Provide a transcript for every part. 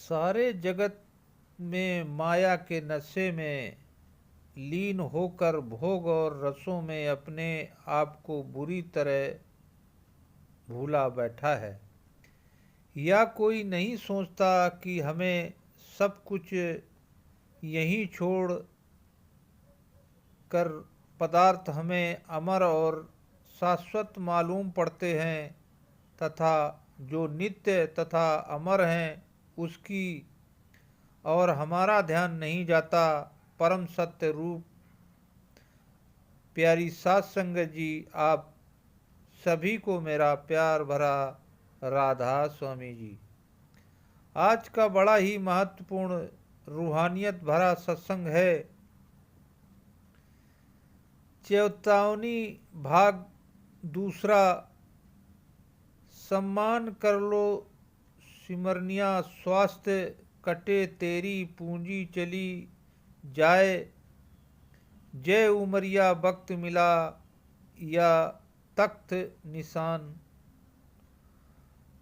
सारे जगत में माया के नशे में लीन होकर भोग और रसों में अपने आप को बुरी तरह भूला बैठा है। या कोई नहीं सोचता कि हमें सब कुछ यहीं छोड़ कर पदार्थ हमें अमर और शाश्वत मालूम पड़ते हैं तथा जो नित्य तथा अमर हैं उसकी और हमारा ध्यान नहीं जाता। परम सत्य रूप प्यारी सात संगत जी, आप सभी को मेरा प्यार भरा राधा स्वामी जी। आज का बड़ा ही महत्वपूर्ण रूहानियत भरा सत्संग है। चेतावनी भाग दूसरा। सम्मान कर लो सिमरनिया, स्वास्थ्य कटे तेरी पूंजी चली जाए। जय उमरिया वक्त मिला या तख्त निशान।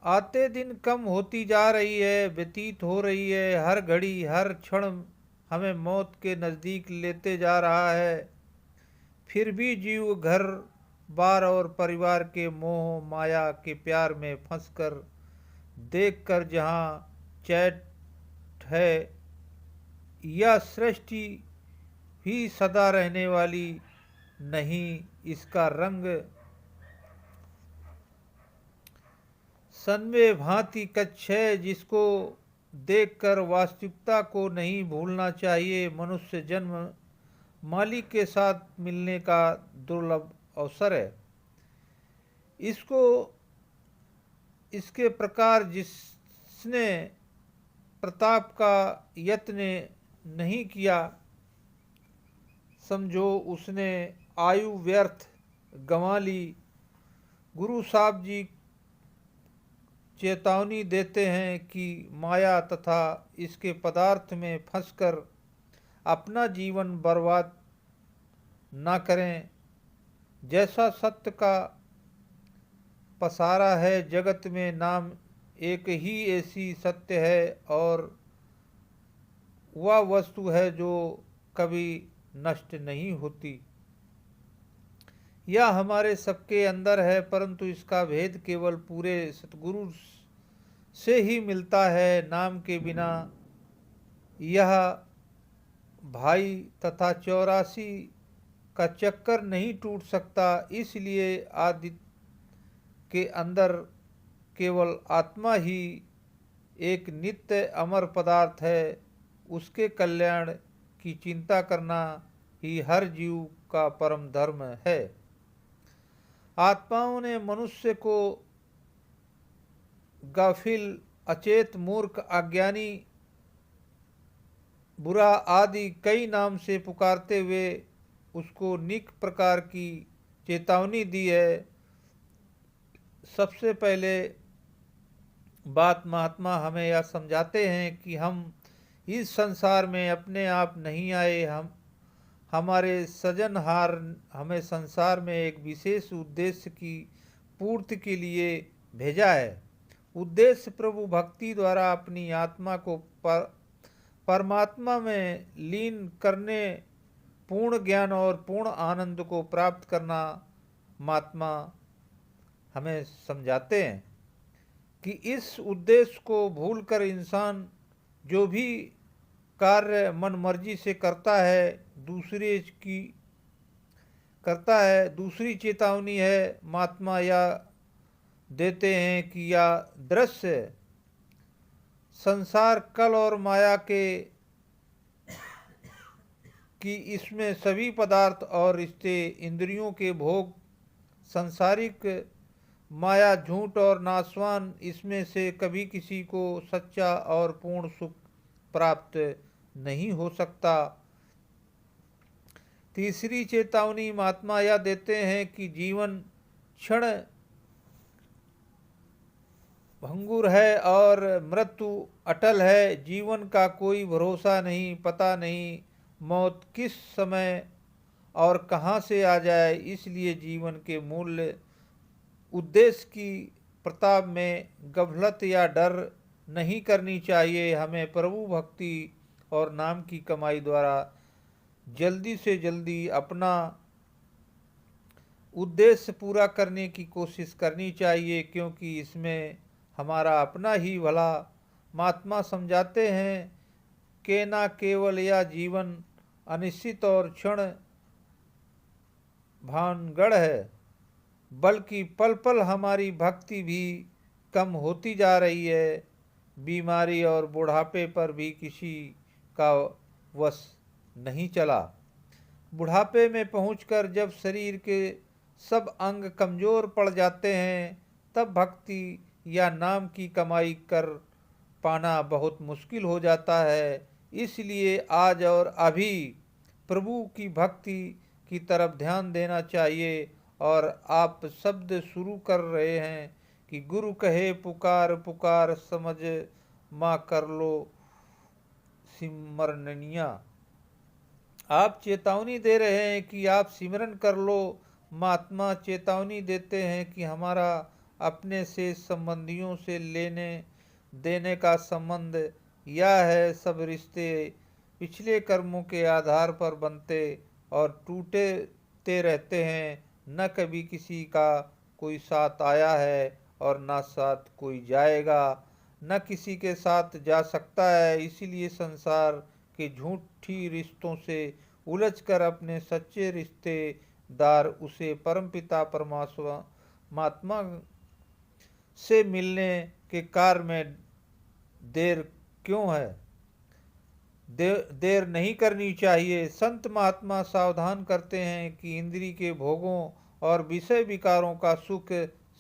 आते दिन कम होती जा रही है, व्यतीत हो रही है। हर घड़ी हर क्षण हमें मौत के नज़दीक लेते जा रहा है। फिर भी जीव घर बार और परिवार के मोह माया के प्यार में फंसकर देखकर जहाँ चैट है, यह सृष्टि ही सदा रहने वाली नहीं। इसका रंग सन्वे भांति कच्छ है, जिसको देखकर वास्तविकता को नहीं भूलना चाहिए। मनुष्य जन्म मालिक के साथ मिलने का दुर्लभ अवसर है। इसको इसके प्रकार जिसने प्रताप का यत्न नहीं किया, समझो उसने आयु व्यर्थ गंवा ली। गुरु साहब जी चेतावनी देते हैं कि माया तथा इसके पदार्थ में फंसकर अपना जीवन बर्बाद ना करें। जैसा सत्य का पसारा है जगत में, नाम एक ही ऐसी सत्य है और वह वस्तु है जो कभी नष्ट नहीं होती। यह हमारे सबके अंदर है, परंतु इसका भेद केवल पूरे सतगुरु से ही मिलता है। नाम के बिना यह भाई तथा 84 का चक्कर नहीं टूट सकता। इसलिए आदित्य के अंदर केवल आत्मा ही एक नित्य अमर पदार्थ है। उसके कल्याण की चिंता करना ही हर जीव का परम धर्म है। आत्माओं ने मनुष्य को गाफिल, अचेत, मूर्ख, अज्ञानी, बुरा आदि कई नाम से पुकारते हुए उसको अनेक प्रकार की चेतावनी दी है। सबसे पहले बात महात्मा हमें यह समझाते हैं कि हम इस संसार में अपने आप नहीं आए। हमारे सृजनहार हमें संसार में एक विशेष उद्देश्य की पूर्ति के लिए भेजा है। उद्देश्य प्रभु भक्ति द्वारा अपनी आत्मा को परमात्मा में लीन करने, पूर्ण ज्ञान और पूर्ण आनंद को प्राप्त करना। महात्मा हमें समझाते हैं कि इस उद्देश्य को भूलकर इंसान जो भी कार्य मन मर्जी से करता है, दूसरी चेतावनी है। महात्मा यह देते हैं कि यह दृश्य संसार कल और माया कि इसमें सभी पदार्थ और रिश्ते, इंद्रियों के भोग, सांसारिक माया, झूठ और नाशवान, इसमें से कभी किसी को सच्चा और पूर्ण सुख प्राप्त नहीं हो सकता। तीसरी चेतावनी महात्मा यह देते हैं कि जीवन क्षण भंगुर है और मृत्यु अटल है। जीवन का कोई भरोसा नहीं, पता नहीं मौत किस समय और कहाँ से आ जाए। इसलिए जीवन के मूल्य उद्देश्य की प्रताप में गफलत या डर नहीं करनी चाहिए। हमें प्रभु भक्ति और नाम की कमाई द्वारा जल्दी से जल्दी अपना उद्देश्य पूरा करने की कोशिश करनी चाहिए, क्योंकि इसमें हमारा अपना ही भला। महात्मा समझाते हैं कि न केवल यह जीवन अनिश्चित और क्षण भानगढ़ है, बल्कि पल पल हमारी भक्ति भी कम होती जा रही है। बीमारी और बुढ़ापे पर भी किसी का वश नहीं चला। बुढ़ापे में पहुंचकर जब शरीर के सब अंग कमज़ोर पड़ जाते हैं, तब भक्ति या नाम की कमाई कर पाना बहुत मुश्किल हो जाता है। इसलिए आज और अभी प्रभु की भक्ति की तरफ ध्यान देना चाहिए। और आप शब्द शुरू कर रहे हैं कि गुरु कहे पुकार पुकार, समझ माँ कर लो सिमरनिया। आप चेतावनी दे रहे हैं कि आप सिमरन कर लो। महात्मा चेतावनी देते हैं कि हमारा अपने से संबंधियों से लेने देने का संबंध यह है। सब रिश्ते पिछले कर्मों के आधार पर बनते और टूटते रहते हैं। न कभी किसी का कोई साथ आया है और न साथ कोई जाएगा, न किसी के साथ जा सकता है। इसीलिए संसार के झूठी रिश्तों से उलझकर अपने सच्चे रिश्तेदार उसे परमपिता परमात्मा से मिलने के कार्य में देर क्यों है, देर नहीं करनी चाहिए। संत महात्मा सावधान करते हैं कि इंद्री के भोगों और विषय विकारों का सुख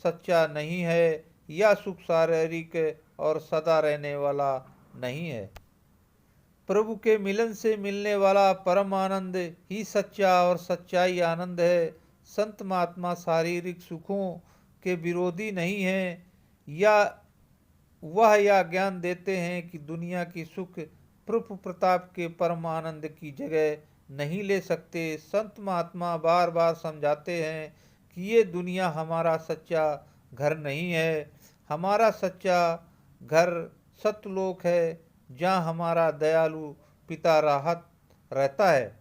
सच्चा नहीं है। यह सुख शारीरिक और सदा रहने वाला नहीं है। प्रभु के मिलन से मिलने वाला परम आनंद ही सच्चा और सच्चाई आनंद है। संत महात्मा शारीरिक सुखों के विरोधी नहीं हैं, या वह यह ज्ञान देते हैं कि दुनिया की सुख प्रभु प्रताप के परम आनंद की जगह नहीं ले सकते। संत महात्मा बार बार समझाते हैं कि ये दुनिया हमारा सच्चा घर नहीं है। हमारा सच्चा घर सतलोक है, जहाँ हमारा दयालु पिता राहत रहता है।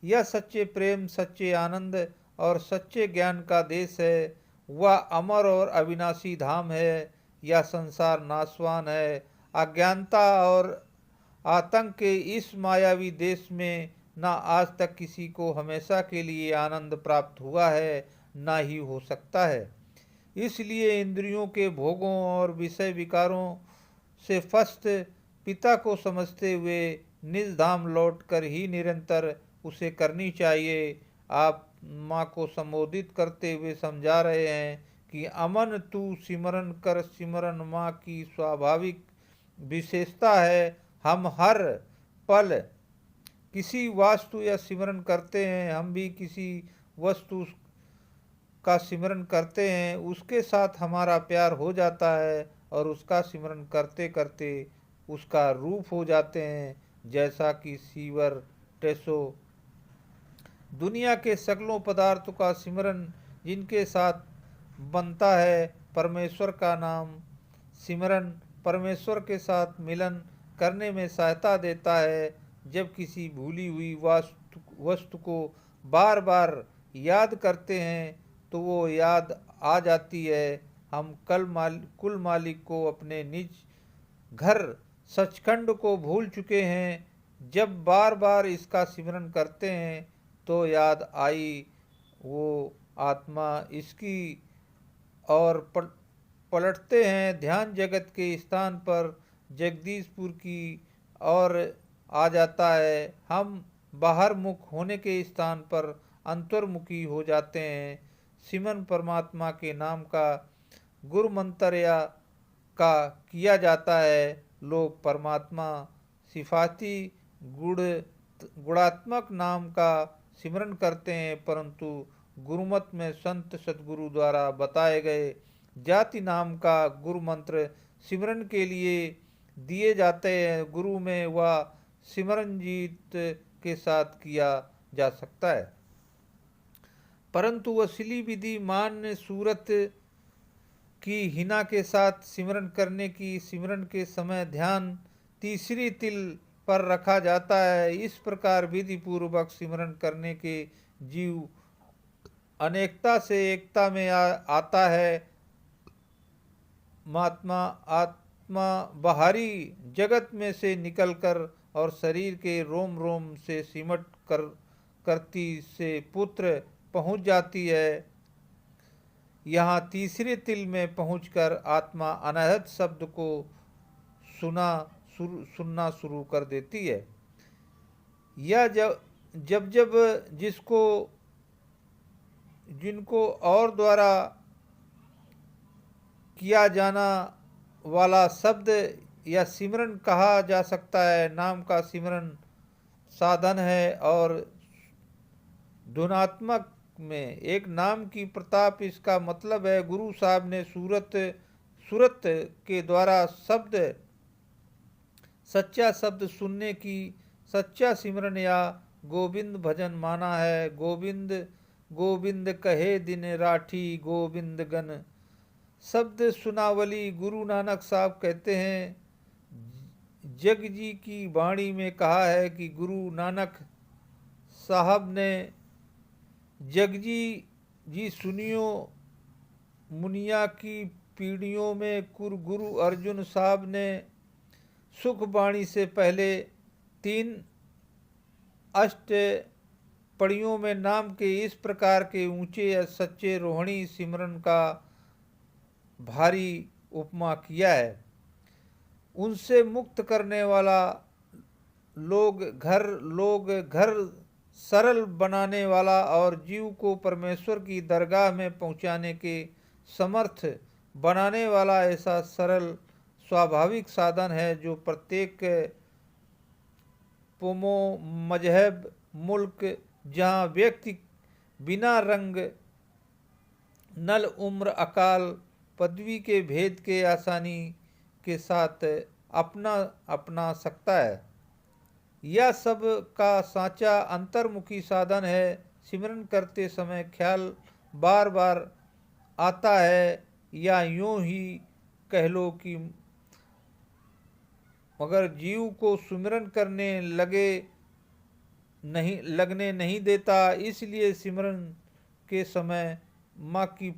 यह सच्चे प्रेम, सच्चे आनंद और सच्चे ज्ञान का देश है। वह अमर और अविनाशी धाम है। यह संसार नाशवान है। अज्ञानता और आतंक के इस मायावी देश में न आज तक किसी को हमेशा के लिए आनंद प्राप्त हुआ है, न ही हो सकता है। इसलिए इंद्रियों के भोगों और विषय विकारों से फस्त पिता को समझते हुए निज धाम लौट कर ही निरंतर उसे करनी चाहिए। आप माँ को संबोधित करते हुए समझा रहे हैं कि अमन तू सिमरन कर, सिमरन माँ की स्वाभाविक विशेषता है। हम हर पल किसी वास्तु या सिमरन करते हैं। हम भी किसी वस्तु का सिमरन करते हैं, उसके साथ हमारा प्यार हो जाता है और उसका सिमरन करते करते उसका रूप हो जाते हैं, जैसा कि सीवर टेसो। दुनिया के सगलों पदार्थों का सिमरन जिनके साथ बनता है, परमेश्वर का नाम सिमरन परमेश्वर के साथ मिलन करने में सहायता देता है। जब किसी भूली हुई वस्तु को बार बार याद करते हैं तो वो याद आ जाती है। हम कुल मालिक को अपने निज घर सचखंड को भूल चुके हैं। जब बार बार इसका सिमरन करते हैं तो याद आई वो आत्मा इसकी और पलटते हैं। ध्यान जगत के स्थान पर जगदीशपुर की और आ जाता है। हम बाहर मुख होने के स्थान पर अंतर्मुखी हो जाते हैं। सिमरन परमात्मा के नाम का गुरु मंत्र या का किया जाता है। लोग परमात्मा सिफाती गुणात्मक नाम का सिमरन करते हैं, परंतु गुरुमत में संत सतगुरु द्वारा बताए गए जाति नाम का गुरु मंत्र सिमरन के लिए दिए जाते हैं। गुरु में वह सिमरन जीत के साथ किया जा सकता है, परंतु असली विधि मान्य सूरत की हिना के साथ सिमरन करने की सिमरन के समय ध्यान तीसरी तिल पर रखा जाता है। इस प्रकार विधि पूर्वक सिमरन करने के जीव अनेकता से एकता में आता है। महात्मा आत्मा बाहरी जगत में से निकलकर और शरीर के रोम रोम से सिमट करती से पुत्र पहुंच जाती है। यहाँ तीसरे तिल में पहुंचकर आत्मा अनाहत शब्द को सुनना शुरू कर देती है। यह जब जब जिनको और द्वारा किया जाना वाला शब्द या सिमरन कहा जा सकता है, नाम का सिमरन साधन है और धुनात्मक में एक नाम की प्रताप। इसका मतलब है गुरु साहब ने सूरत के द्वारा सच्चा शब्द सुनने की सच्चा सिमरन या गोविंद भजन माना है। गोविंद गोविंद कहे दिन राठी गोविंद गन शब्द सुनावली। गुरु नानक साहब कहते हैं, जग जी की वाणी में कहा है कि गुरु नानक साहब ने जगजी जी सुनियो मुनिया की पीढ़ियों में गुरु अर्जुन साहब ने सुख वाणी से पहले 3 अष्ट पड़ियों में नाम के इस प्रकार के ऊंचे या सच्चे रोहिणी सिमरन का भारी उपमा किया है। उनसे मुक्त करने वाला लोग घर सरल बनाने वाला और जीव को परमेश्वर की दरगाह में पहुंचाने के समर्थ बनाने वाला ऐसा सरल स्वाभाविक साधन है जो प्रत्येक पोमो मजहब मुल्क जहाँ व्यक्ति बिना रंग नल उम्र अकाल पदवी के भेद के आसानी के साथ अपना सकता है। यह सब का साचा अंतर्मुखी साधन है। सिमरन करते समय ख्याल बार बार आता है या यूं ही कह लो कि मगर जीव को सिमरन करने लगने नहीं देता। इसलिए सिमरन के समय मन की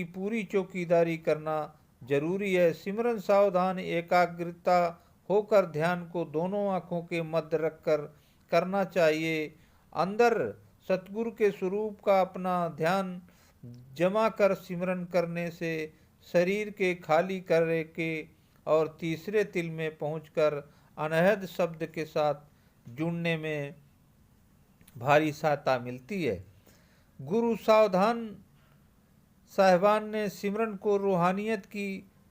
पूरी चौकीदारी करना जरूरी है। सिमरन सावधान एकाग्रता होकर ध्यान को दोनों आँखों के मध्य रखकर करना चाहिए। अंदर सतगुरु के स्वरूप का अपना ध्यान जमा कर सिमरन करने से शरीर के खाली करे के और तीसरे तिल में पहुंचकर अनहद शब्द के साथ जुड़ने में भारी सहायता मिलती है। गुरु साहिबान ने सिमरन को रूहानियत की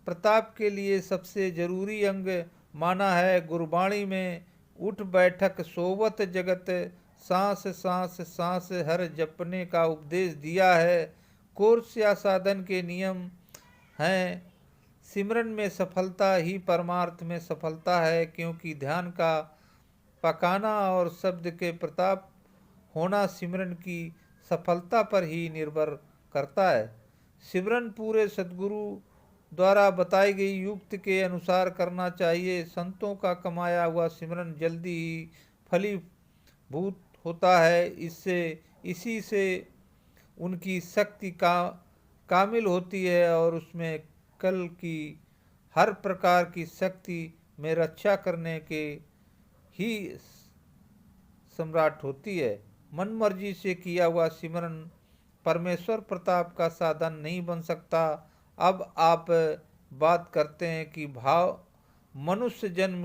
प्रताप के लिए सबसे जरूरी अंग माना है। गुरबाणी में उठ बैठक सोवत जगत सांस सांस सांस हर जपने का उपदेश दिया है। कोर्स या साधन के नियम हैं। सिमरन में सफलता ही परमार्थ में सफलता है, क्योंकि ध्यान का पकाना और शब्द के प्रताप होना सिमरन की सफलता पर ही निर्भर करता है। सिमरन पूरे सद्गुरु द्वारा बताई गई युक्ति के अनुसार करना चाहिए। संतों का कमाया हुआ सिमरन जल्दी ही फलीभूत होता है। इसी से उनकी शक्ति कामिल होती है और उसमें कल की हर प्रकार की शक्ति में रक्षा करने के ही सम्राट होती है। मन मर्जी से किया हुआ सिमरन परमेश्वर प्रताप का साधन नहीं बन सकता। अब आप बात करते हैं कि भाव मनुष्य जन्म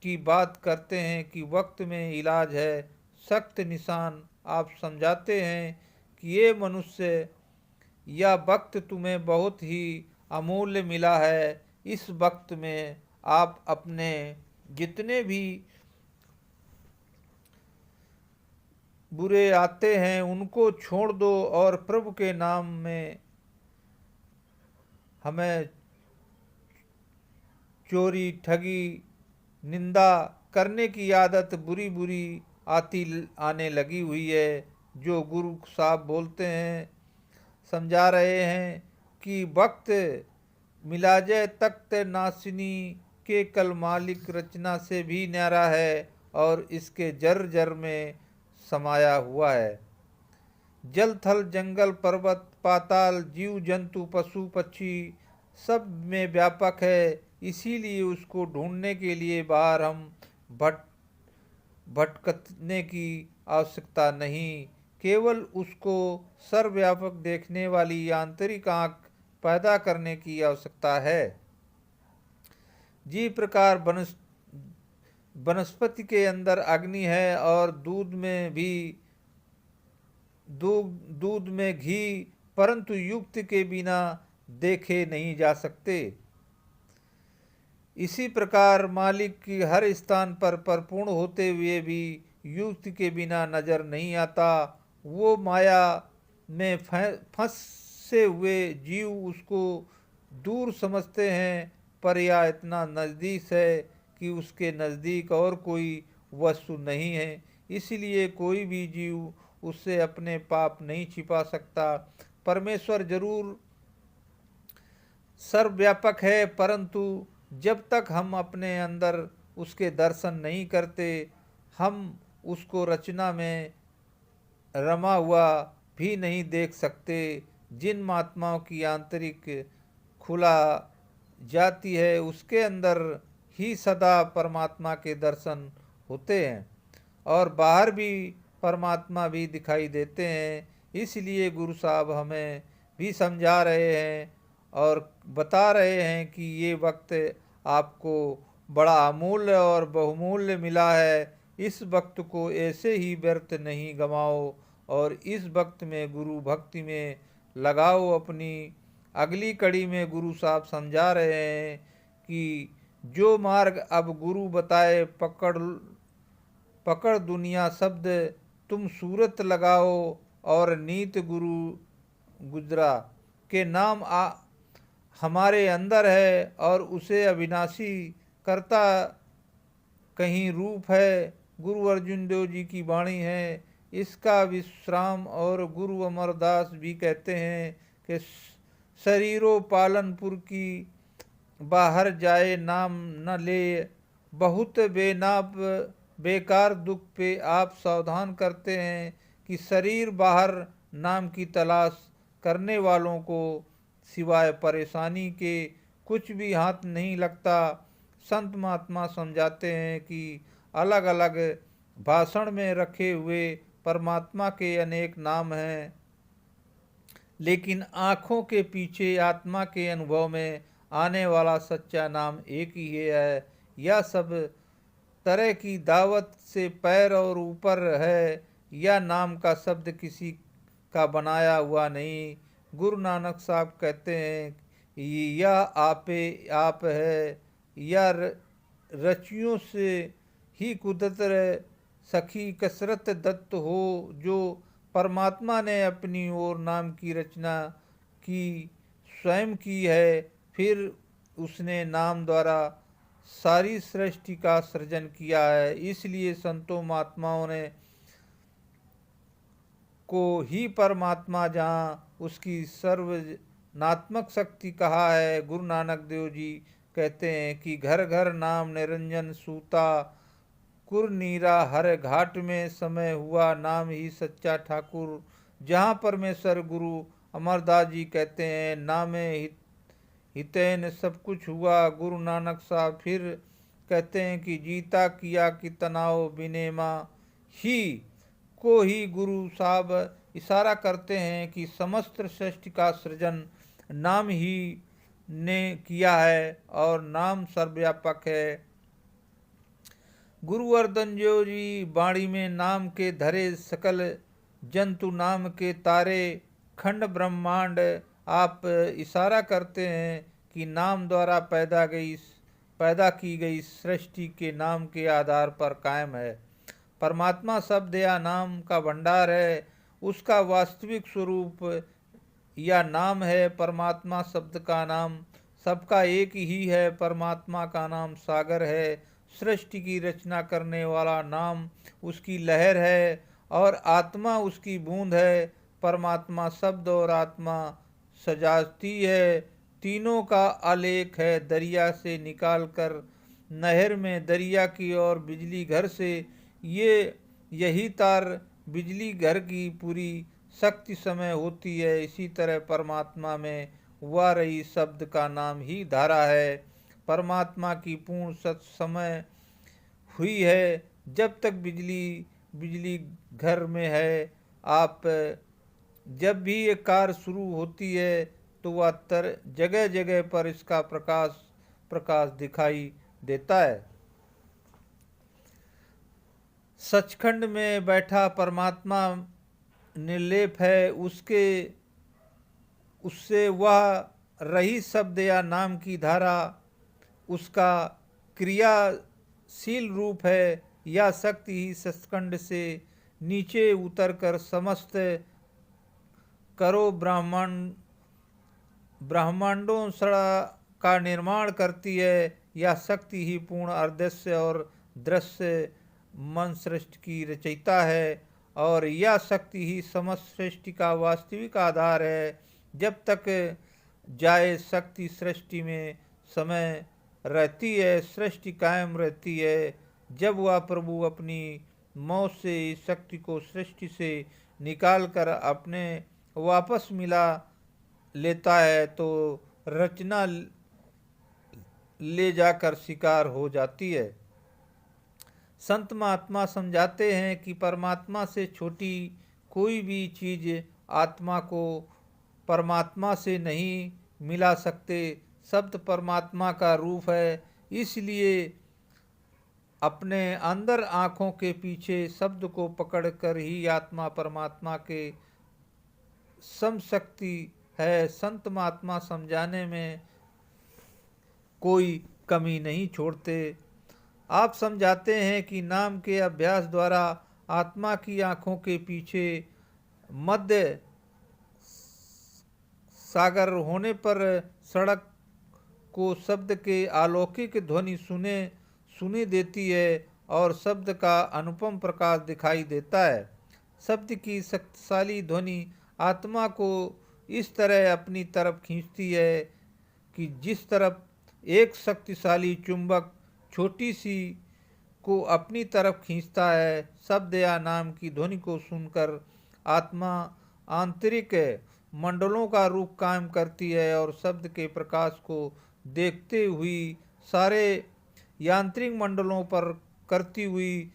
की बात करते हैं कि वक्त में इलाज है। सख्त निशान आप समझाते हैं कि ये मनुष्य या वक्त तुम्हें बहुत ही अमूल्य मिला है। इस वक्त में आप अपने जितने भी बुरे आते हैं उनको छोड़ दो और प्रभु के नाम में हमें चोरी ठगी निंदा करने की आदत बुरी आने लगी हुई है। जो गुरु साहब बोलते हैं समझा रहे हैं कि वक्त मिलाजे तख्त नासिनी के कल मालिक रचना से भी न्यारा है और इसके जर जर में समाया हुआ है। जल थल जंगल पर्वत पाताल जीव जंतु पशु पक्षी सब में व्यापक है। इसीलिए उसको ढूंढने के लिए बाहर हम भटकने की आवश्यकता नहीं, केवल उसको सर्वव्यापक देखने वाली आंतरिक आंख पैदा करने की आवश्यकता है। जी प्रकार वनस्पति के अंदर अग्नि है और दूध में घी, परंतु युक्ति के बिना देखे नहीं जा सकते। इसी प्रकार मालिक की हर स्थान पर परिपूर्ण होते हुए भी युक्ति के बिना नजर नहीं आता। वो माया में फंसे हुए जीव उसको दूर समझते हैं, पर यह इतना नज़दीक है कि उसके नज़दीक और कोई वस्तु नहीं है। इसलिए कोई भी जीव उससे अपने पाप नहीं छिपा सकता। परमेश्वर जरूर सर्वव्यापक है, परंतु जब तक हम अपने अंदर उसके दर्शन नहीं करते, हम उसको रचना में रमा हुआ भी नहीं देख सकते। जिन महात्माओं की आंतरिक खुला जाती है, उसके अंदर ही सदा परमात्मा के दर्शन होते हैं और बाहर भी परमात्मा भी दिखाई देते हैं। इसलिए गुरु साहब हमें भी समझा रहे हैं और बता रहे हैं कि ये वक्त आपको बड़ा अमूल्य और बहुमूल्य मिला है। इस वक्त को ऐसे ही व्यर्थ नहीं गंवाओ और इस वक्त में गुरु भक्ति में लगाओ अपनी। अगली कड़ी में गुरु साहब समझा रहे हैं कि जो मार्ग अब गुरु बताए पकड़ दुनिया शब्द तुम सूरत लगाओ और नीत गुरु गुजरा के नाम हमारे अंदर है और उसे अविनाशी करता कहीं रूप है। गुरु अर्जुन देव जी की वाणी है, इसका विश्राम। और गुरु अमरदास भी कहते हैं कि शरीरों पालनपुर की बाहर जाए नाम न ले, बहुत बेनाप बेकार दुख पे आप सावधान करते हैं कि शरीर बाहर नाम की तलाश करने वालों को सिवाय परेशानी के कुछ भी हाथ नहीं लगता। संत महात्मा समझाते हैं कि अलग अलग भाषण में रखे हुए परमात्मा के अनेक नाम हैं, लेकिन आँखों के पीछे आत्मा के अनुभव में आने वाला सच्चा नाम एक ही है। यह सब तरह की दावत से पैर और ऊपर है। यह नाम का शब्द किसी का बनाया हुआ नहीं। गुरु नानक साहब कहते हैं यह आपे आप है, यह रचियों से ही कुदरत सखी कसरत दत्त हो। जो परमात्मा ने अपनी ओर नाम की रचना की स्वयं की है, फिर उसने नाम द्वारा सारी सृष्टि का सृजन किया है। इसलिए संतों महात्माओं ने को ही परमात्मा जहाँ उसकी सर्वनात्मक शक्ति कहा है। गुरु नानक देव जी कहते हैं कि घर घर नाम निरंजन सूता, कुर नीरा हर घाट में समय हुआ नाम ही सच्चा ठाकुर। जहाँ परमेश्वर गुरु अमरदास जी कहते हैं नामे हितैन सब कुछ हुआ। गुरु नानक साहब फिर कहते हैं कि जीता किया कि तनाव बिनेमा ही को ही गुरु साहब इशारा करते हैं कि समस्त सृष्टि का सृजन नाम ही ने किया है और नाम सर्वव्यापक है। गुरु अर्जन देव जी वाणी में नाम के धरे सकल जंतु नाम के तारे खंड ब्रह्मांड आप इशारा करते हैं कि नाम द्वारा पैदा की गई सृष्टि के नाम के आधार पर कायम है। परमात्मा शब्द या नाम का भंडार है, उसका वास्तविक स्वरूप या नाम है। परमात्मा शब्द का नाम सबका एक ही है। परमात्मा का नाम सागर है, सृष्टि की रचना करने वाला नाम उसकी लहर है और आत्मा उसकी बूंद है। परमात्मा शब्द और आत्मा सजाती है, तीनों का आलेख है। दरिया से निकाल कर नहर में, दरिया की और बिजली घर से, यही तार बिजली घर की पूरी शक्ति समय होती है। इसी तरह परमात्मा में वह रही शब्द का नाम ही धारा है। परमात्मा की पूर्ण सत समय हुई है जब तक बिजली घर में है। आप जब भी ये कार शुरू होती है तो वह जगह जगह पर इसका प्रकाश दिखाई देता है। सचखंड में बैठा परमात्मा निर्लेप है, उससे वह रही शब्द या नाम की धारा उसका क्रियाशील रूप है। यह शक्ति ही सचखंड से नीचे उतरकर समस्त करो ब्रह्मांडों का निर्माण करती है। यह शक्ति ही पूर्ण अदृश्य और दृश्य मन सृष्टि की रचयिता है, और यह शक्ति ही समस्त सृष्टि का वास्तविक आधार है। जब तक जाए शक्ति सृष्टि में समय रहती है, सृष्टि कायम रहती है। जब वह प्रभु अपनी मौत से इस शक्ति को सृष्टि से निकाल कर अपने वापस मिला लेता है तो रचना ले जाकर शिकार हो जाती है। संत महात्मा समझाते हैं कि परमात्मा से छोटी कोई भी चीज आत्मा को परमात्मा से नहीं मिला सकते। शब्द परमात्मा का रूप है, इसलिए अपने अंदर आँखों के पीछे शब्द को पकड़कर ही आत्मा परमात्मा के समशक्ति है। संत महात्मा समझाने में कोई कमी नहीं छोड़ते। आप समझाते हैं कि नाम के अभ्यास द्वारा आत्मा की आँखों के पीछे मध्य सागर होने पर सड़क को शब्द के अलौकिक ध्वनि सुनी देती है और शब्द का अनुपम प्रकाश दिखाई देता है। शब्द की शक्तिशाली ध्वनि आत्मा को इस तरह अपनी तरफ खींचती है कि जिस तरफ एक शक्तिशाली चुंबक छोटी सी को अपनी तरफ खींचता है। शब्द या नाम की ध्वनि को सुनकर आत्मा आंतरिक मंडलों का रूप कायम करती है और शब्द के प्रकाश को देखते हुई सारे यांत्रिक मंडलों पर करती हुई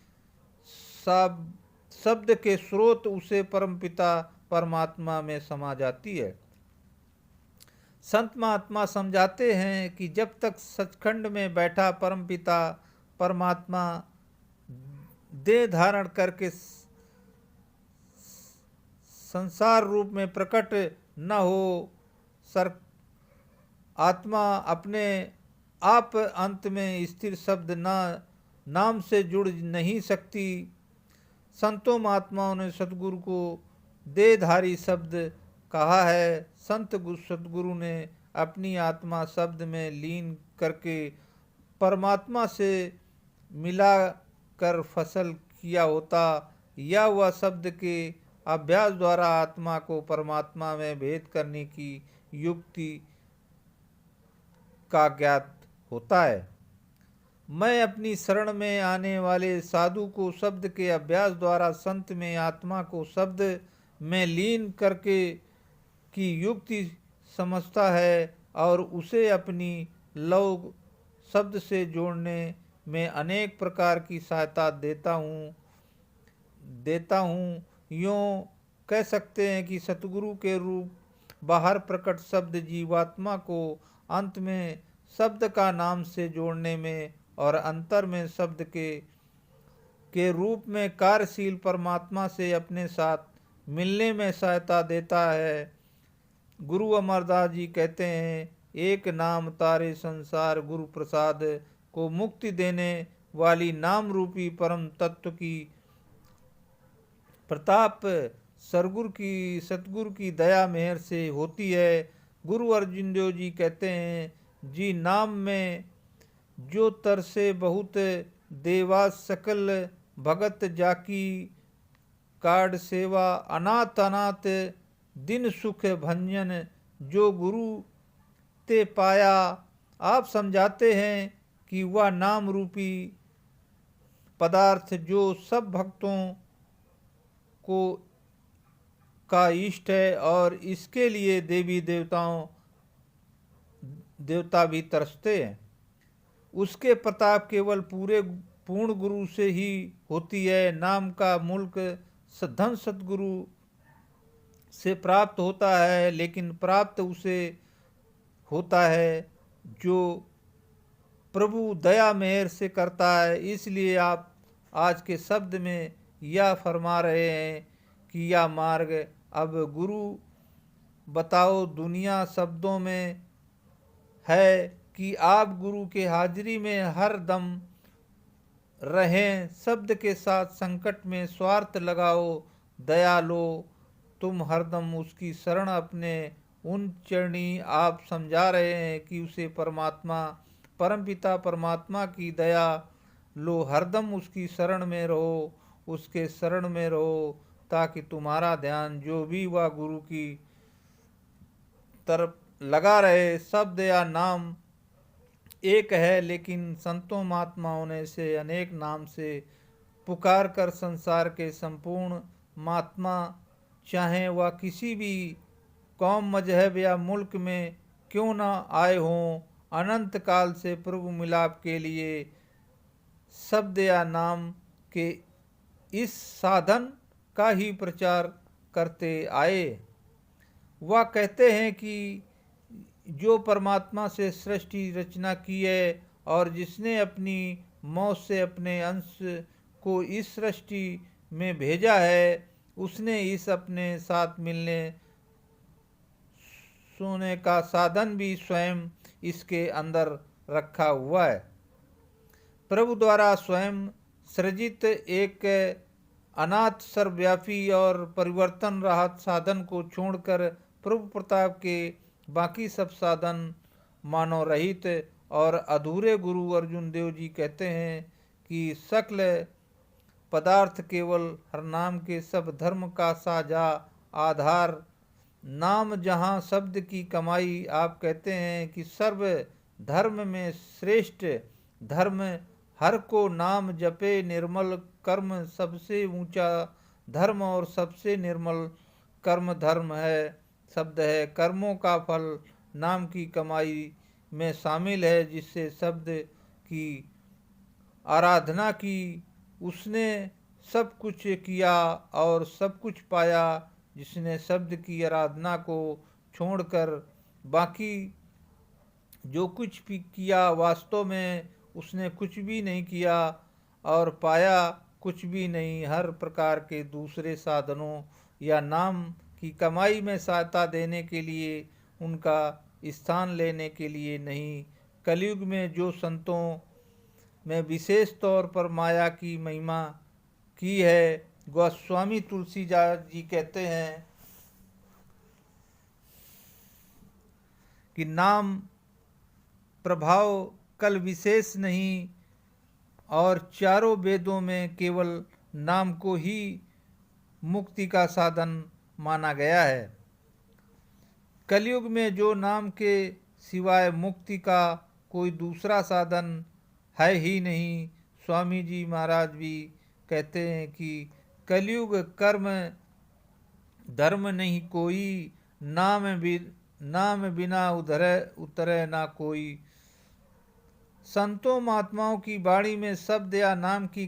शब्द के स्रोत उसे परमपिता परमात्मा में समा जाती है। संत महात्मा समझाते हैं कि जब तक सचखंड में बैठा परमपिता परमात्मा देह धारण करके संसार रूप में प्रकट न हो, आत्मा अपने आप अंत में स्थिर शब्द नाम से जुड़ नहीं सकती। संतों महात्माओं ने सतगुरु को देहधारी शब्द कहा है। सतगुरु ने अपनी आत्मा शब्द में लीन करके परमात्मा से मिला कर फसल किया होता, या वह शब्द के अभ्यास द्वारा आत्मा को परमात्मा में भेद करने की युक्ति का ज्ञात होता है। मैं अपनी शरण में आने वाले साधु को शब्द के अभ्यास द्वारा संत में आत्मा को शब्द में लीन करके की युक्ति समझता है और उसे अपनी लौ शब्द से जोड़ने में अनेक प्रकार की सहायता देता हूँ। यूँ कह सकते हैं कि सतगुरु के रूप बाहर प्रकट शब्द जीवात्मा को अंत में शब्द का नाम से जोड़ने में और अंतर में शब्द के रूप में कार्यशील परमात्मा से अपने साथ मिलने में सहायता देता है। गुरु अमरदास जी कहते हैं, एक नाम तारे संसार गुरु प्रसाद को मुक्ति देने वाली नाम रूपी परम तत्व की प्रताप सतगुरु की दया मेहर से होती है। गुरु अर्जुन देव जी कहते हैं, जी नाम में जो तरसे बहुत देवा सकल भगत जाकी काड सेवा अनाथ दिन सुख भंजन जो गुरु ते पाया। आप समझाते हैं कि वह नाम रूपी पदार्थ जो सब भक्तों को का इष्ट है और इसके लिए देवी देवता भी तरसते हैं, उसके प्रताप केवल पूर्ण गुरु से ही होती है। नाम का मुल्क धन सतगुरु से प्राप्त होता है, लेकिन प्राप्त उसे होता है जो प्रभु दया मेहर से करता है। इसलिए आप आज के शब्द में यह फरमा रहे हैं कि यह मार्ग अब गुरु बताओ दुनिया शब्दों में है कि आप गुरु के हाजिरी में हर दम रहें। शब्द के साथ संकट में स्वार्थ लगाओ, दया लो, तुम हरदम उसकी शरण अपने उन चरणी। आप समझा रहे हैं कि उसे परमात्मा परमपिता परमात्मा की दया लो, हरदम उसकी शरण में रहो, उसके शरण में रहो, ताकि तुम्हारा ध्यान जो भी वह गुरु की तरफ लगा रहे। शब्द या नाम एक है, लेकिन संतों महात्माओं ने से अनेक नाम से पुकार कर संसार के संपूर्ण महात्मा, चाहे वह किसी भी कौम मजहब या मुल्क में क्यों न आए हों, अनंत काल से प्रभु मिलाप के लिए शब्द या नाम के इस साधन का ही प्रचार करते आए। वह कहते हैं कि जो परमात्मा से सृष्टि रचना की है और जिसने अपनी मौत से अपने अंश को इस सृष्टि में भेजा है, उसने इस अपने साथ मिलने सोने का साधन भी स्वयं इसके अंदर रखा हुआ है। प्रभु द्वारा स्वयं सृजित एक अनाथ सर्वव्यापी और परिवर्तन राहत साधन को छोड़कर प्रभु प्रताप के बाकी सब साधन मानव रहित और अधूरे गुरु अर्जुन देव जी कहते हैं कि सकल पदार्थ केवल हर नाम के सब धर्म का साझा आधार नाम जहाँ शब्द की कमाई। आप कहते हैं कि सर्व धर्म में श्रेष्ठ धर्म हर को नाम जपे निर्मल कर्म सबसे ऊंचा धर्म और सबसे निर्मल कर्म धर्म है शब्द है। कर्मों का फल नाम की कमाई में शामिल है। जिससे शब्द की आराधना की उसने सब कुछ किया और सब कुछ पाया। जिसने शब्द की आराधना को छोड़कर बाकी जो कुछ भी किया, वास्तव में उसने कुछ भी नहीं किया और पाया कुछ भी नहीं। हर प्रकार के दूसरे साधनों या नाम की कमाई में सहायता देने के लिए, उनका स्थान लेने के लिए नहीं। कलयुग में जो संतों में विशेष तौर पर माया की महिमा की है, गोस्वामी तुलसीदास जी कहते हैं कि नाम प्रभाव कल विशेष नहीं और चारों वेदों में केवल नाम को ही मुक्ति का साधन माना गया है। कलयुग में जो नाम के सिवाय मुक्ति का कोई दूसरा साधन है ही नहीं। स्वामी जी महाराज भी कहते हैं कि कलयुग कर्म धर्म नहीं कोई, नाम बिना उतरे ना कोई। संतों महात्माओं की बाणी में शब्द या नाम की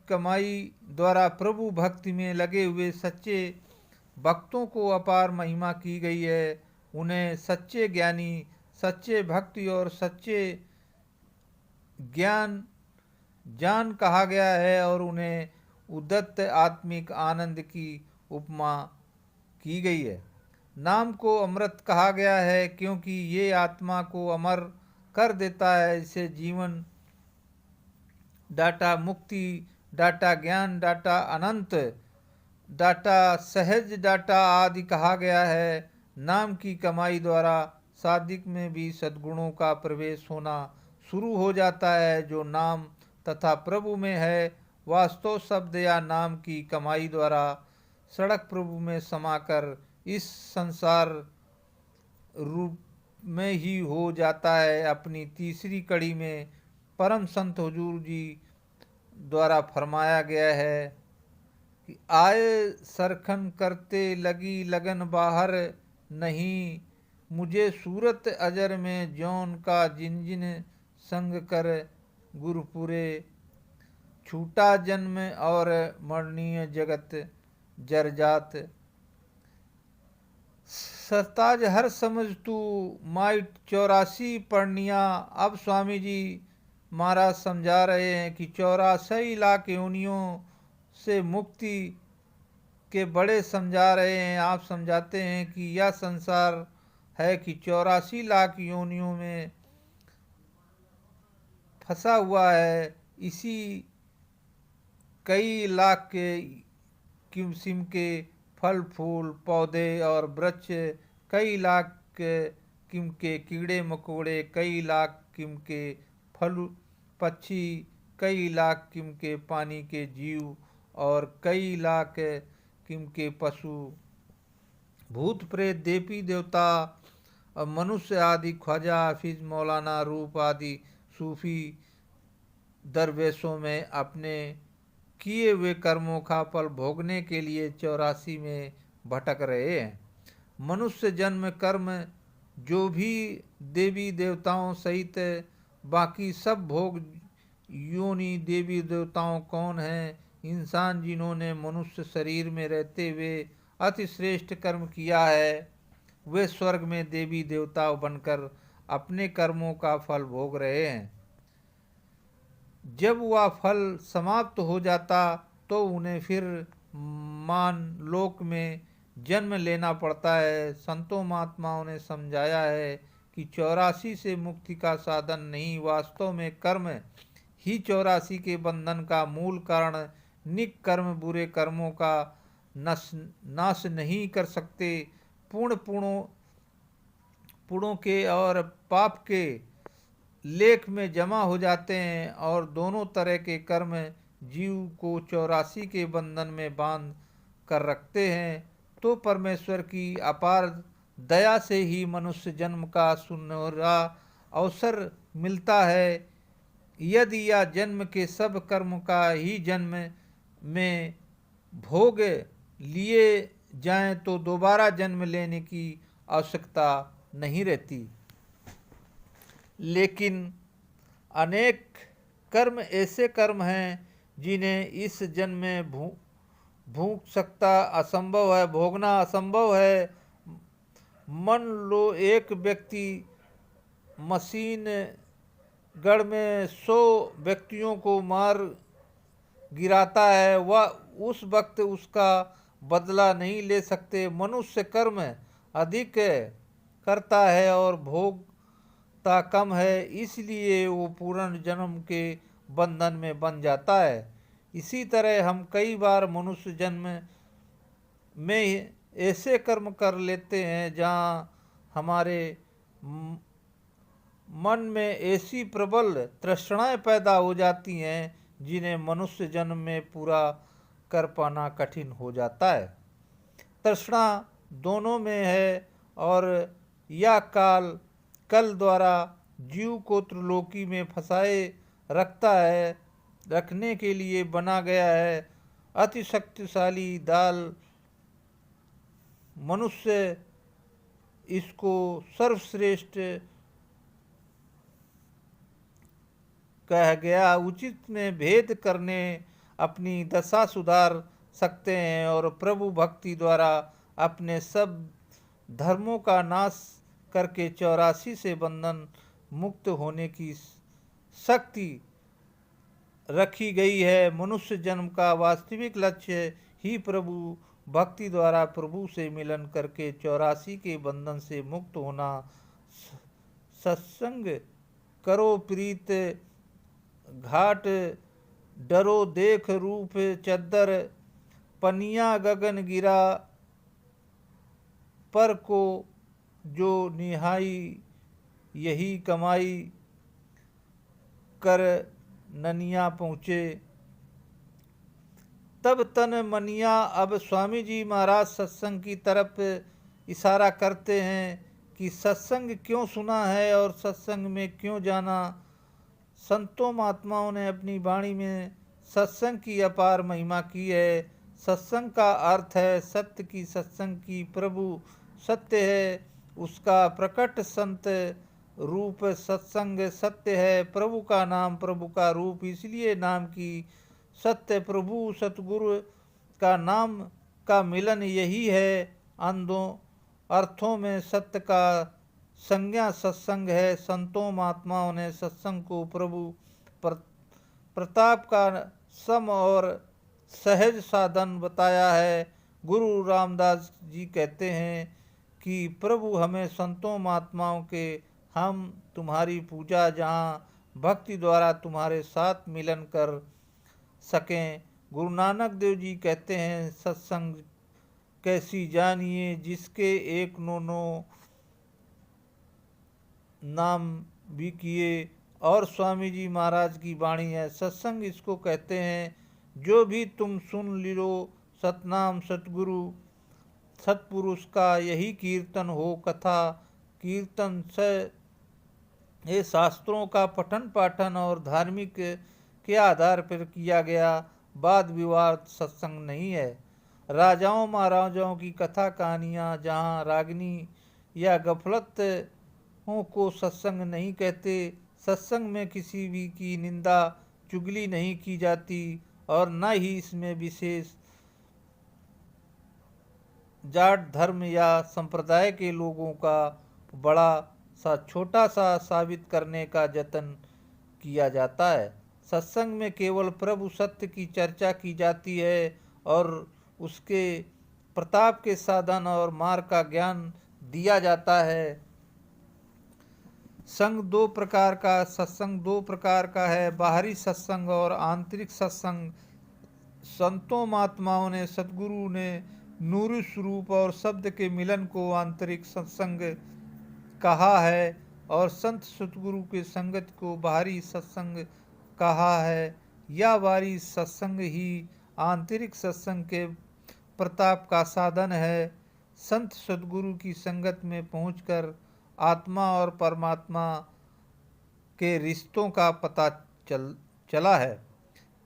कमाई द्वारा प्रभु भक्ति में लगे हुए सच्चे भक्तों को अपार महिमा की गई है। उन्हें सच्चे ज्ञानी, सच्चे भक्ति और सच्चे जान कहा गया है और उन्हें उद्दत आत्मिक आनंद की उपमा की गई है। नाम को अमृत कहा गया है क्योंकि ये आत्मा को अमर कर देता है। इसे जीवन डाटा मुक्ति डाटा ज्ञान डाटा अनंत डाटा सहज डाटा आदि कहा गया है। नाम की कमाई द्वारा साधिक में भी सद्गुणों का प्रवेश होना शुरू हो जाता है जो नाम तथा प्रभु में है। वास्तव शब्द या नाम की कमाई द्वारा सड़क प्रभु में समाकर इस संसार रूप में ही हो जाता है। अपनी तीसरी कड़ी में परम संत हुजूर जी द्वारा फरमाया गया है कि आए सरखन करते लगी लगन बाहर नहीं, मुझे सूरत अजर में जौन का जिन जिन संग कर गुरुपुरे, छूटा जन्म और मरणीय जगत जरजात, सरताज हर समझ तू माइट 84 पढ़निया। अब स्वामी जी महाराज समझा रहे हैं कि 84 लाख योनियों से मुक्ति के बड़े समझा रहे हैं। आप समझाते हैं कि यह संसार है कि 84 लाख योनियों में फंसा हुआ है। इसी कई लाख के किस्म के फल फूल पौधे और वृक्ष, कई लाख किस्म के कीड़े मकोड़े, कई लाख किस्म के फल पक्षी, कई लाख किस्म के पानी के जीव और कई लाख किस्म के पशु, भूत प्रेत, देवी देवता और मनुष्य आदि, ख्वाजा हाफिज मौलाना रूप आदि सूफी दरवेशों में अपने किए हुए कर्मों का फल भोगने के लिए 84 में भटक रहे हैं। मनुष्य जन्म कर्म जो भी देवी देवताओं सहित बाकी सब भोग योनि देवी देवताओं कौन हैं? इंसान जिन्होंने मनुष्य शरीर में रहते हुए अति श्रेष्ठ कर्म किया है, वे स्वर्ग में देवी देवता बनकर अपने कर्मों का फल भोग रहे हैं। जब वह फल समाप्त हो जाता तो उन्हें फिर मान लोक में जन्म लेना पड़ता है। संतों महात्माओं ने समझाया है कि 84 से मुक्ति का साधन नहीं, वास्तव में कर्म ही 84 के बंधन का मूल कारण। निक कर्म बुरे कर्मों का नाश नहीं कर सकते। पुण्यों के और पाप के लेख में जमा हो जाते हैं और दोनों तरह के कर्म जीव को 84 के बंधन में बांध कर रखते हैं। तो परमेश्वर की अपार दया से ही मनुष्य जन्म का सुनहरा अवसर मिलता है। यदि यह जन्म के सब कर्म का ही जन्म में भोग लिए जाएं तो दोबारा जन्म लेने की आवश्यकता नहीं रहती। लेकिन अनेक कर्म ऐसे कर्म हैं जिन्हें इस जन्म में भोग सकता असंभव है, भोगना असंभव है। मन लो एक व्यक्ति मशीन गढ़ में 100 व्यक्तियों को मार गिराता है, वह उस वक्त उसका बदला नहीं ले सकते। मनुष्य कर्म अधिक करता है और भोगता कम है, इसलिए वो पूर्ण जन्म के बंधन में बन जाता है। इसी तरह हम कई बार मनुष्य जन्म में ऐसे कर्म कर लेते हैं जहाँ हमारे मन में ऐसी प्रबल तृष्णाएं पैदा हो जाती हैं जिन्हें मनुष्य जन्म में पूरा कर पाना कठिन हो जाता है। तृष्णा दोनों में है और यह कल द्वारा जीव को त्रिलोकी में फंसाए रखने के लिए बना गया है। अति शक्तिशाली दाल मनुष्य इसको सर्वश्रेष्ठ कह गया। उचित में भेद करने अपनी दशा सुधार सकते हैं और प्रभु भक्ति द्वारा अपने सब धर्मों का नाश करके 84 से बंधन मुक्त होने की शक्ति रखी गई है। मनुष्य जन्म का वास्तविक लक्ष्य ही प्रभु भक्ति द्वारा प्रभु से मिलन करके 84 के बंधन से मुक्त होना। सत्संग करो प्रीत घाट डरो देख रूप चद्दर, पनिया गगन गिरा पर को जो निहाई, यही कमाई कर ननिया पहुँचे। तब तन मनिया। अब स्वामी जी महाराज सत्संग की तरफ इशारा करते हैं कि सत्संग क्यों सुना है और सत्संग में क्यों जाना। संतों महात्माओं ने अपनी वाणी में सत्संग की अपार महिमा की है। सत्संग का अर्थ है सत्य की, सत्संग की प्रभु सत्य है, उसका प्रकट संत रूप सत्संग सत्य है। प्रभु का नाम प्रभु का रूप, इसलिए नाम की सत्य प्रभु सतगुरु का नाम का मिलन यही है। अंधों अर्थों में सत्य का संज्ञा सत्संग है। संतों महात्माओं ने सत्संग को प्रभु प्रताप का सम और सहज साधन बताया है। गुरु रामदास जी कहते हैं कि प्रभु हमें संतों महात्माओं के हम तुम्हारी पूजा जहाँ भक्ति द्वारा तुम्हारे साथ मिलन कर सकें। गुरु नानक देव जी कहते हैं सत्संग कैसी जानिए जिसके एक नो नाम भी किए। और स्वामी जी महाराज की वाणी है, सत्संग इसको कहते हैं जो भी तुम सुन लो सतनाम सतगुरु सतपुरुष का यही कीर्तन हो। कथा कीर्तन से ये शास्त्रों का पठन पाठन और धार्मिक के आधार पर किया गया वाद विवाद सत्संग नहीं है। राजाओं महाराजाओं की कथा कहानियाँ जहाँ रागनी या गफलतों को सत्संग नहीं कहते। सत्संग में किसी भी की निंदा चुगली नहीं की जाती और न ही इसमें विशेष जाट धर्म या संप्रदाय के लोगों का बड़ा सा छोटा सा साबित करने का जतन किया जाता है। सत्संग में केवल प्रभु सत्य की चर्चा की जाती है और उसके प्रताप के साधन और मार्ग का ज्ञान दिया जाता है। संग दो प्रकार का सत्संग दो प्रकार का है, बाहरी सत्संग और आंतरिक सत्संग। संतों महात्माओं ने सतगुरु ने नूर स्वरूप और शब्द के मिलन को आंतरिक सत्संग कहा है और संत सतगुरु के संगत को बाहरी सत्संग कहा है। यह बाहरी सत्संग ही आंतरिक सत्संग के प्रताप का साधन है। संत सतगुरु की संगत में पहुंचकर आत्मा और परमात्मा के रिश्तों का पता चला है।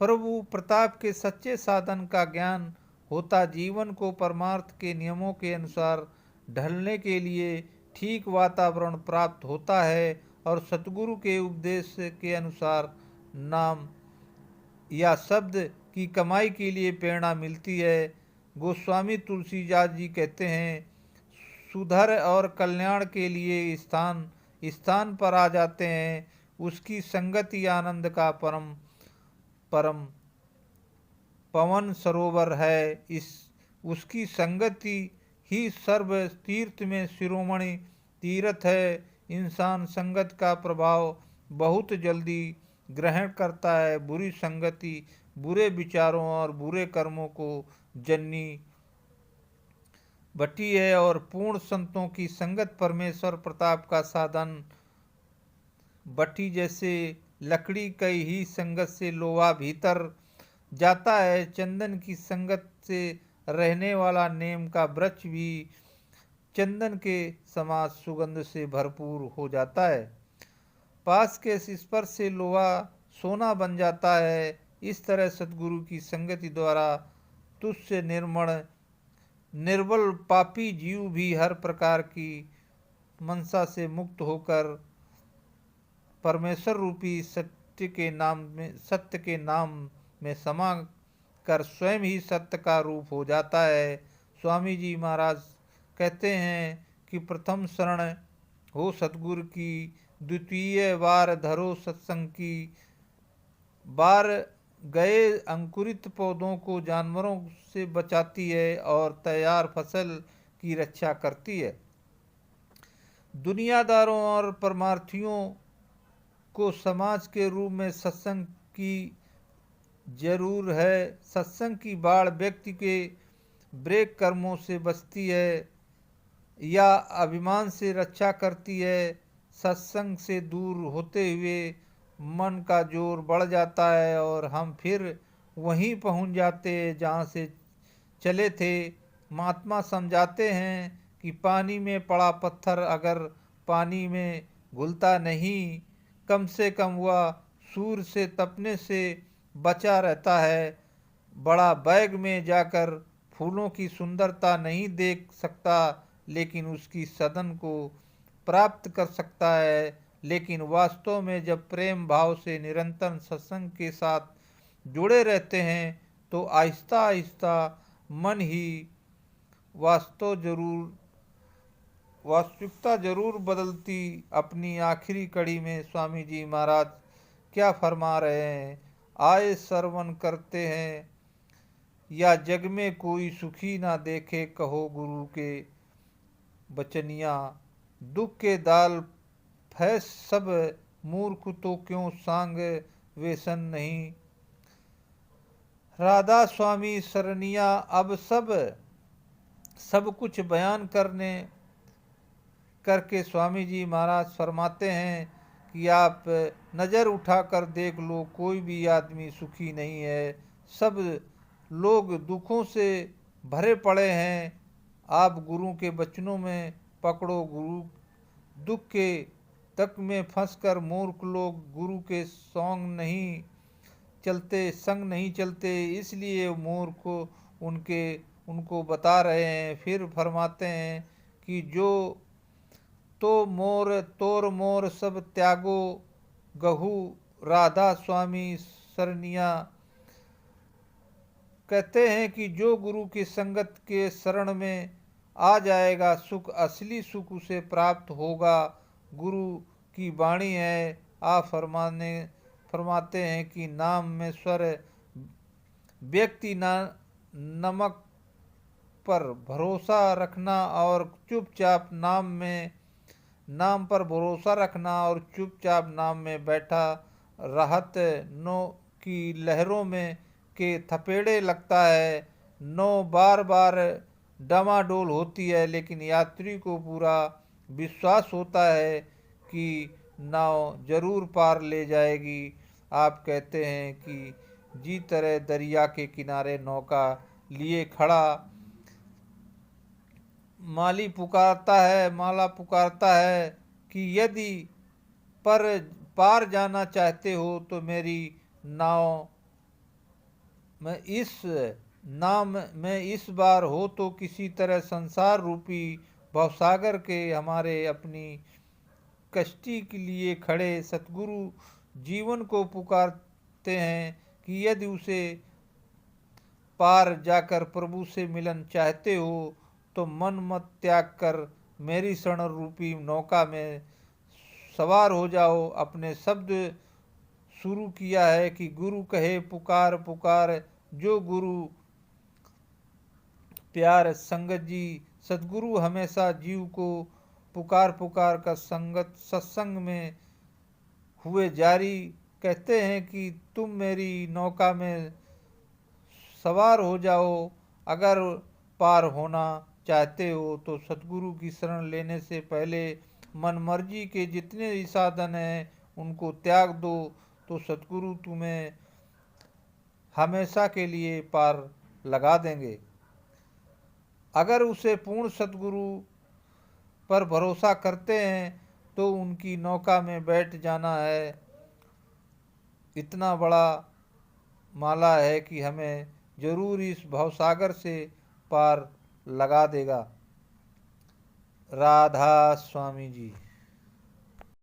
प्रभु प्रताप के सच्चे साधन का ज्ञान होता जीवन को परमार्थ के नियमों के अनुसार ढलने के लिए ठीक वातावरण प्राप्त होता है और सतगुरु के उपदेश के अनुसार नाम या शब्द की कमाई के लिए प्रेरणा मिलती है। गोस्वामी तुलसीदास जी कहते हैं सुधर और कल्याण के लिए स्थान पर आ जाते हैं। उसकी संगति आनंद का परम पवन सरोवर है। उसकी संगति ही सर्व तीर्थ में शिरोमणि तीर्थ है। इंसान संगत का प्रभाव बहुत जल्दी ग्रहण करता है। बुरी संगति बुरे विचारों और बुरे कर्मों को जननी बटी है और पूर्ण संतों की संगत परमेश्वर प्रताप का साधन बटी जैसे लकड़ी कई ही संगत से लोहा भीतर जाता है। चंदन की संगत से रहने वाला नेम का वृक्ष भी चंदन के समान सुगंध से भरपूर हो जाता है। पास के स्पर्श से लोहा सोना बन जाता है। इस तरह सतगुरु की संगति द्वारा तुझसे निर्बल पापी जीव भी हर प्रकार की मनसा से मुक्त होकर परमेश्वर रूपी सत्य के नाम में समा कर स्वयं ही सत्य का रूप हो जाता है। स्वामी जी महाराज कहते हैं कि प्रथम शरण हो सतगुरु की, द्वितीय बार धरो सत्संग की। बार गए अंकुरित पौधों को जानवरों से बचाती है और तैयार फसल की रक्षा करती है। दुनियादारों और परमार्थियों को समाज के रूप में सत्संग की जरूर है। सत्संग की बाढ़ व्यक्ति के ब्रेक कर्मों से बचती है या अभिमान से रक्षा करती है। सत्संग से दूर होते हुए मन का जोर बढ़ जाता है और हम फिर वहीं पहुंच जाते जहाँ से चले थे। महात्मा समझाते हैं कि पानी में पड़ा पत्थर अगर पानी में घुलता नहीं, कम से कम वह सूर्य से तपने से बचा रहता है। बड़ा बैग में जाकर फूलों की सुंदरता नहीं देख सकता, लेकिन उसकी सदन को प्राप्त कर सकता है। लेकिन वास्तव में जब प्रेम भाव से निरंतर सत्संग के साथ जुड़े रहते हैं तो आहिस्ता आहिस्ता मन ही वास्तविकता जरूर बदलती। अपनी आखिरी कड़ी में स्वामी जी महाराज क्या फरमा रहे हैं? आए श्रवण करते हैं या जग में कोई सुखी ना देखे, कहो गुरु के बचनिया। दुख के दाल फैस सब, मूर्ख तो क्यों सांग व्यसन नहीं। राधा स्वामी सरनिया। अब सब कुछ बयान करके स्वामी जी महाराज फरमाते हैं कि आप नज़र उठाकर देख लो, कोई भी आदमी सुखी नहीं है, सब लोग दुखों से भरे पड़े हैं। आप गुरु के वचनों में पकड़ो। गुरु दुख के तक में फंसकर मूर्ख लोग गुरु के संग नहीं चलते, इसलिए मूर्ख उनको बता रहे हैं। फिर फरमाते हैं कि जो तो तोर मोर सब त्यागो गहू, राधा स्वामी सरनिया। कहते हैं कि जो गुरु की संगत के शरण में आ जाएगा, सुख असली सुख उसे प्राप्त होगा। गुरु की वाणी है। आप फरमाते हैं कि नाम में स्वर व्यक्ति नमक पर भरोसा रखना और चुपचाप नाम पर भरोसा रखना और चुपचाप नाम में बैठा राहत नो की लहरों में के थपेड़े लगता है। नौ बार बार डमाडोल होती है, लेकिन यात्री को पूरा विश्वास होता है कि नाव जरूर पार ले जाएगी। आप कहते हैं कि जी तरह दरिया के किनारे नौका लिए खड़ा माला पुकारता है कि यदि पार जाना चाहते हो तो मेरी नाव में इस बार हो तो किसी तरह संसार रूपी भवसागर के हमारे अपनी कश्ती के लिए खड़े। सतगुरु जीवन को पुकारते हैं कि यदि उसे पार जाकर प्रभु से मिलन चाहते हो तो मन मत त्याग कर मेरी शरण रूपी नौका में सवार हो जाओ। अपने शब्द शुरू किया है कि गुरु कहे पुकार पुकार, जो गुरु प्यार संगत जी। सतगुरु हमेशा जीव को पुकार कर सत्संग में हुए जारी। कहते हैं कि तुम मेरी नौका में सवार हो जाओ। अगर पार होना चाहते हो तो सतगुरु की शरण लेने से पहले मन मर्जी के जितने भी साधन हैं उनको त्याग दो, तो सतगुरु तुम्हें हमेशा के लिए पार लगा देंगे। अगर उसे पूर्ण सतगुरु पर भरोसा करते हैं तो उनकी नौका में बैठ जाना है। इतना बड़ा माला है कि हमें जरूर इस भवसागर से पार लगा देगा। राधा स्वामी जी।